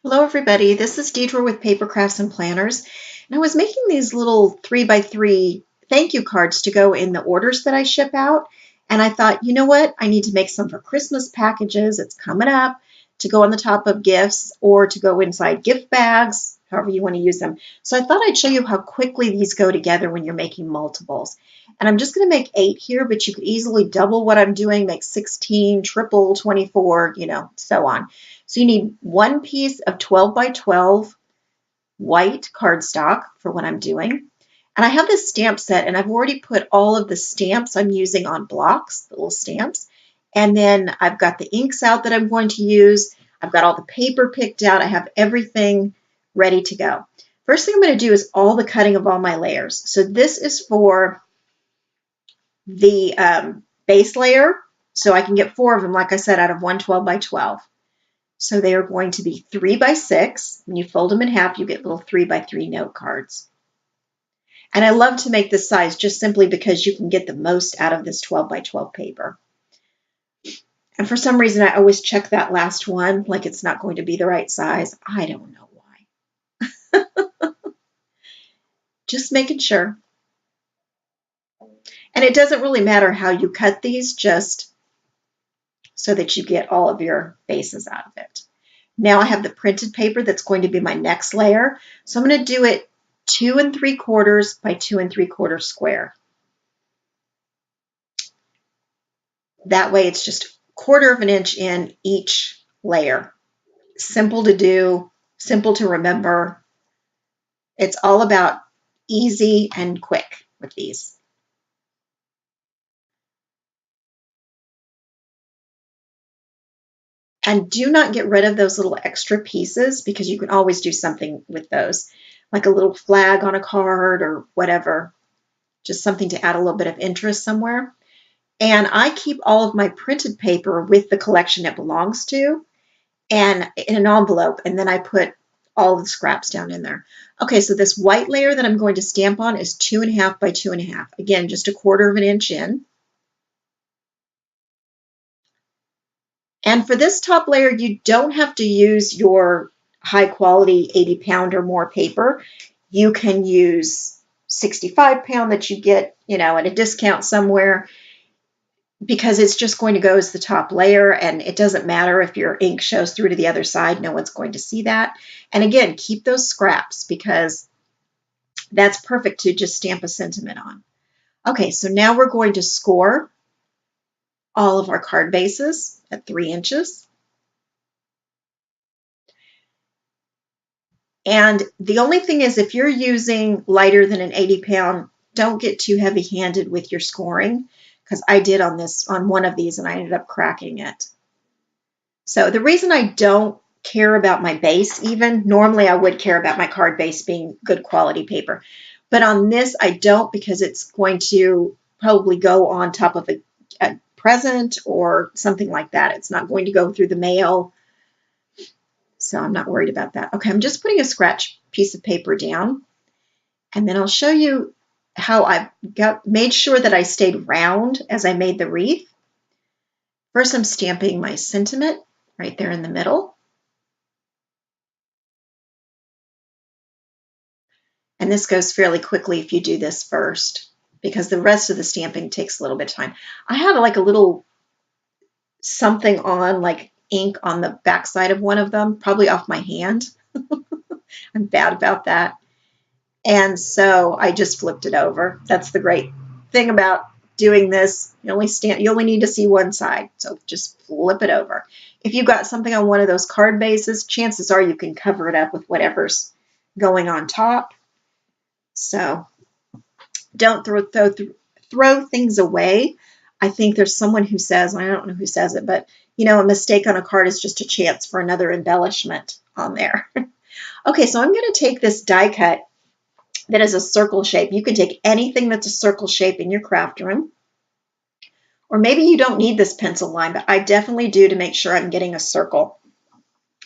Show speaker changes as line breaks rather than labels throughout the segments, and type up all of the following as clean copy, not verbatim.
Hello everybody, this is Deidre with Paper Crafts and Planners, and I was making these little 3x3 thank you cards to go in the orders that I ship out, and I thought, you know what, I need to make some for Christmas packages. It's coming up, to go on the top of gifts or to go inside gift bags, however you want to use them. So I thought I'd show you how quickly these go together when you're making multiples. And I'm just going to make 8 here, but you could easily double what I'm doing, make 16, triple, 24, so on. So you need one piece of 12 by 12 white cardstock for what I'm doing. And I have this stamp set, and I've already put all of the stamps I'm using on blocks, the little stamps. And then I've got the inks out that I'm going to use. I've got all the paper picked out. I have everything ready to go. First thing I'm going to do is all the cutting of all my layers. So this is for the base layer. So I can get 4 of them, like I said, out of one 12 by 12. So they are going to be 3 by 6. When you fold them in half, you get little 3 by 3 note cards. And I love to make this size just simply because you can get the most out of this 12 by 12 paper. And for some reason, I always check that last one, like it's not going to be the right size. I don't know why. Just making sure. And it doesn't really matter how you cut these, just so that you get all of your bases out of it. Now I have the printed paper that's going to be my next layer. So I'm going to do it 2 3/4 by 2 3/4 square. That way it's just 1/4 of an inch in each layer. Simple to do, simple to remember. It's all about easy and quick with these. And do not get rid of those little extra pieces because you can always do something with those, like a little flag on a card or whatever, just something to add a little bit of interest somewhere. And I keep all of my printed paper with the collection it belongs to and in an envelope, and then I put all the scraps down in there. Okay, so this white layer that I'm going to stamp on is 2 1/2 by 2 1/2. Again, just 1/4 of an inch in. And for this top layer, you don't have to use your high quality 80-pound or more paper. You can use 65-pound that you get, at a discount somewhere, because it's just going to go as the top layer, and it doesn't matter if your ink shows through to the other side. No one's going to see that. And again, keep those scraps because that's perfect to just stamp a sentiment on. Okay, so now we're going to score all of our card bases at 3 inches. And the only thing is, if you're using lighter than an 80-pound, don't get too heavy-handed with your scoring, because I did on one of these and I ended up cracking it. So the reason I don't care about my base, even normally I would care about my card base being good quality paper, but on this I don't, because it's going to probably go on top of a present or something like that. It's not going to go through the mail, so I'm not worried about that. Okay, I'm just putting a scratch piece of paper down, and then I'll show you how I made sure that I stayed round as I made the wreath. First, I'm stamping my sentiment right there in the middle. And this goes fairly quickly if you do this first, because the rest of the stamping takes a little bit of time. I had like a little something on, like ink on the back side of one of them, probably off my hand. I'm bad about that. And so I just flipped it over. That's the great thing about doing this. You only need to see one side, so just flip it over. If you've got something on one of those card bases, chances are you can cover it up with whatever's going on top. So don't throw things away. I think there's someone who says, I don't know who says it, but a mistake on a card is just a chance for another embellishment on there. Okay, so I'm going to take this die cut that is a circle shape. You can take anything that's a circle shape in your craft room. Or maybe you don't need this pencil line, but I definitely do, to make sure I'm getting a circle,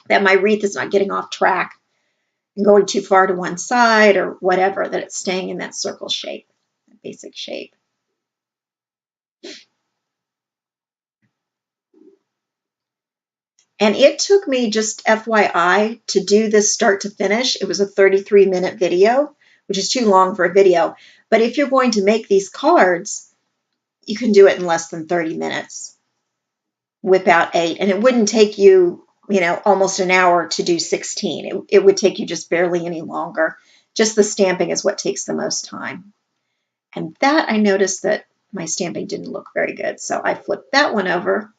that my wreath is not getting off track and going too far to one side or whatever, that it's staying in that circle shape, that basic shape. And it took me, just FYI, to do this start to finish. It was a 33-minute video, which is too long for a video. But if you're going to make these cards, you can do it in less than 30 minutes. Whip out 8, and it wouldn't take you, almost an hour to do 16. It would take you just barely any longer. Just the stamping is what takes the most time. And that, I noticed that my stamping didn't look very good. So I flipped that one over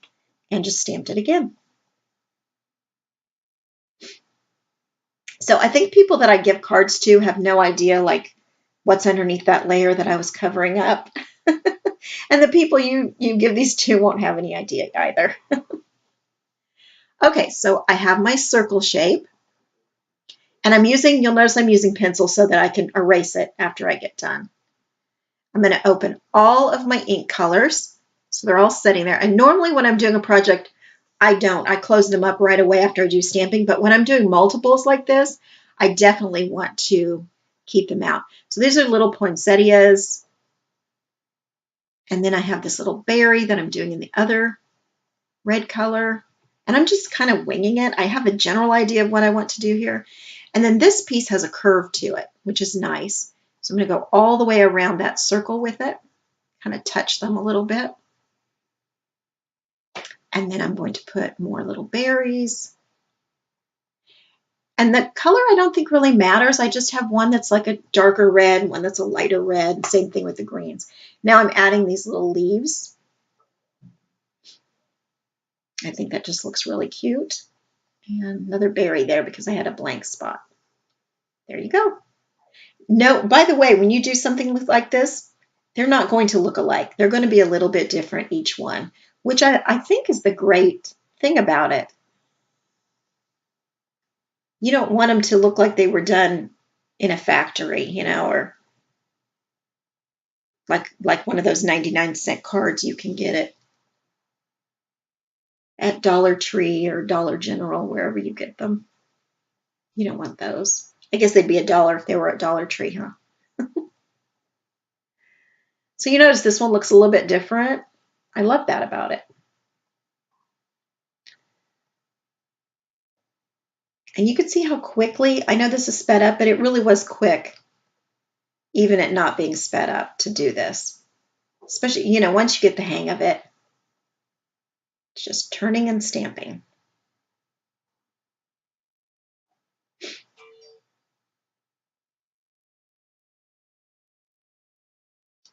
and just stamped it again. So I think people that I give cards to have no idea like what's underneath that layer that I was covering up. And the people you give these to won't have any idea either. Okay, so I have my circle shape. And you'll notice I'm using pencil so that I can erase it after I get done. I'm going to open all of my ink colors. So they're all sitting there. And normally when I'm doing a project, I close them up right away after I do stamping. But when I'm doing multiples like this, I definitely want to keep them out. So these are little poinsettias. And then I have this little berry that I'm doing in the other red color. And I'm just kind of winging it. I have a general idea of what I want to do here. And then this piece has a curve to it, which is nice. So I'm going to go all the way around that circle with it, kind of touch them a little bit. And then I'm going to put more little berries. And the color I don't think really matters. I just have one that's like a darker red, one that's a lighter red. Same thing with the greens. Now I'm adding these little leaves. I think that just looks really cute. And another berry there because I had a blank spot. There you go. No, by the way, when you do something like this, they're not going to look alike. They're going to be a little bit different, each one, which I think is the great thing about it. You don't want them to look like they were done in a factory, or like one of those 99-cent cards you can get at Dollar Tree or Dollar General, wherever you get them. You don't want those. I guess they'd be $1 if they were at Dollar Tree, huh? So you notice this one looks a little bit different. I love that about it. And you can see how quickly, I know this is sped up, but it really was quick, even at not being sped up, to do this. Especially, once you get the hang of it, it's just turning and stamping.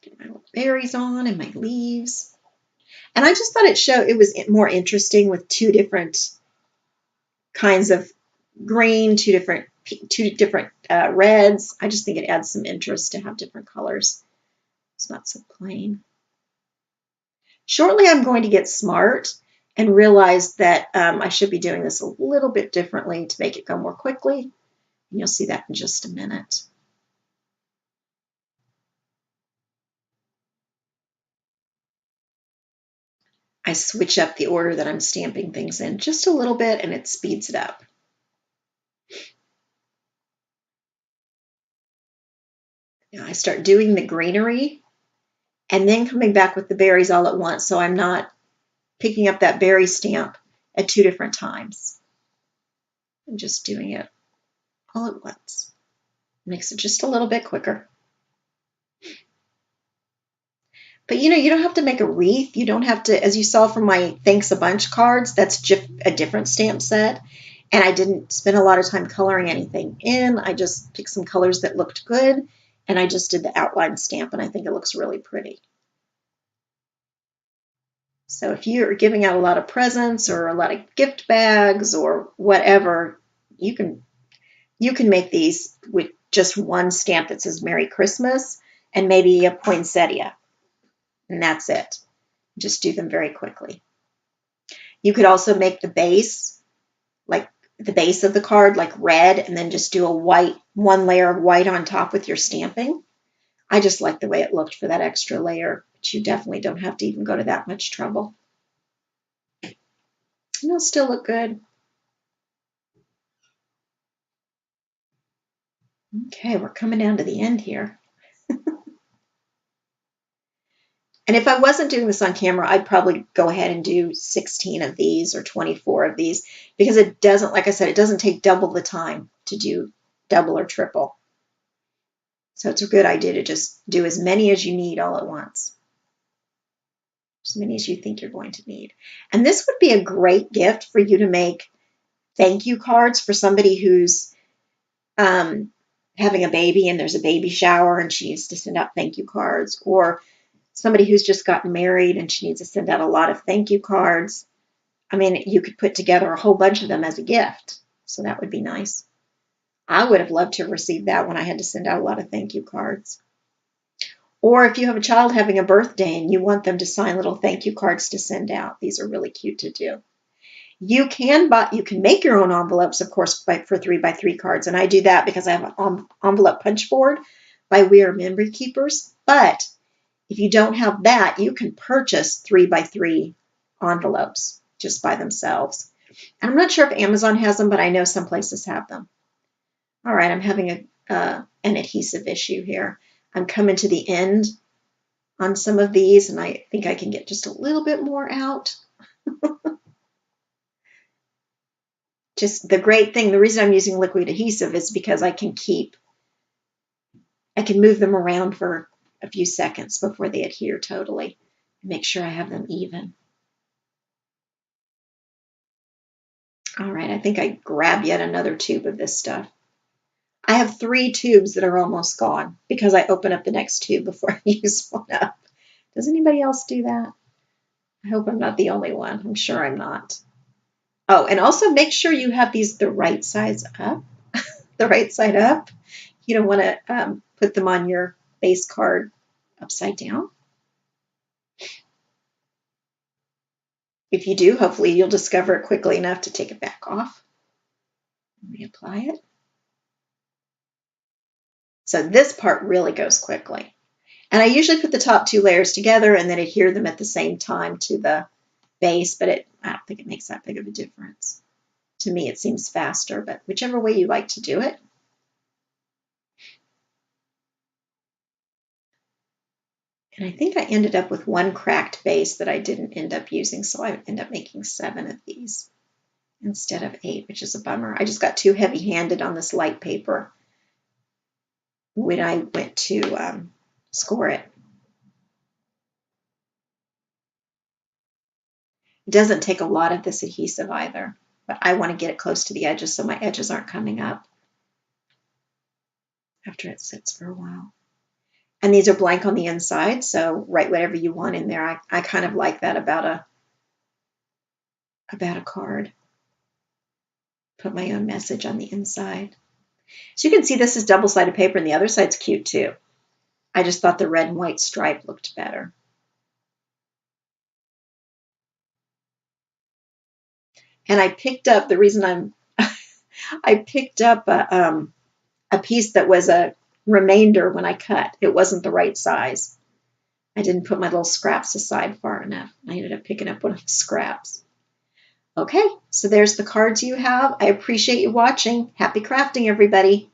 Get my little berries on and my leaves. And I just thought it was more interesting with two different kinds of green, two different reds. I just think it adds some interest to have different colors. It's not so plain. Shortly, I'm going to get smart and realize that I should be doing this a little bit differently to make it go more quickly. And you'll see that in just a minute. I switch up the order that I'm stamping things in just a little bit, and it speeds it up. Now I start doing the greenery and then coming back with the berries all at once, so I'm not picking up that berry stamp at 2 different times. I'm just doing it all at once. Makes it just a little bit quicker. But you don't have to make a wreath. You don't have to, as you saw from my Thanks a Bunch cards, that's just a different stamp set. And I didn't spend a lot of time coloring anything in. I just picked some colors that looked good, and I just did the outline stamp, and I think it looks really pretty. So if you're giving out a lot of presents or a lot of gift bags or whatever, you can make these with just one stamp that says Merry Christmas and maybe a poinsettia. And that's it. Just do them very quickly. You could also make the base, like the base of the card, like red, and then just do one layer of white on top with your stamping. I just like the way it looked for that extra layer, but you definitely don't have to even go to that much trouble. And it'll still look good. Okay, we're coming down to the end here. And if I wasn't doing this on camera, I'd probably go ahead and do 16 of these or 24 of these, because it doesn't, like I said, it doesn't take double the time to do double or triple. So it's a good idea to just do as many as you need all at once. As many as you think you're going to need. And this would be a great gift for you to make thank you cards for somebody who's having a baby and there's a baby shower and she needs to send out thank you cards, or somebody who's just gotten married and she needs to send out a lot of thank you cards. I mean, you could put together a whole bunch of them as a gift. So that would be nice. I would have loved to have received that when I had to send out a lot of thank you cards. Or if you have a child having a birthday and you want them to sign little thank you cards to send out, these are really cute to do. You can make your own envelopes, of course, for 3x3 cards, and I do that because I have an envelope punch board by We Are Memory Keepers. But if you don't have that, you can purchase 3x3 envelopes just by themselves. And I'm not sure if Amazon has them, but I know some places have them. All right, I'm having an adhesive issue here. I'm coming to the end on some of these, and I think I can get just a little bit more out. Just the great thing, the reason I'm using liquid adhesive is because I can move them around for a few seconds before they adhere totally and make sure I have them even. All right, I think I grabbed yet another tube of this stuff. I have 3 tubes that are almost gone because I open up the next tube before I use one up. Does anybody else do that? I hope I'm not the only one. I'm sure I'm not. Oh, and also make sure you have these the right size up, the right side up. You don't want to put them on your base card upside down. If you do, hopefully you'll discover it quickly enough to take it back off and reapply it. So this part really goes quickly. And I usually put the top 2 layers together and then adhere them at the same time to the base, but I don't think it makes that big of a difference. To me, it seems faster, but whichever way you like to do it. And I think I ended up with 1 cracked base that I didn't end up using, so I ended up making 7 of these instead of 8, which is a bummer. I just got too heavy-handed on this light paper when I went to score it. It doesn't take a lot of this adhesive either, but I want to get it close to the edges so my edges aren't coming up after it sits for a while. And these are blank on the inside, so write whatever you want in there. I kind of like that about a card. Put my own message on the inside. So you can see this is double-sided paper, and the other side's cute too. I just thought the red and white stripe looked better. And I picked up, the reason I picked up a piece that was a remainder when I cut. It wasn't the right size. I didn't put my little scraps aside far enough. I ended up picking up one of the scraps. Okay, so there's the cards you have. I appreciate you watching. Happy crafting, everybody.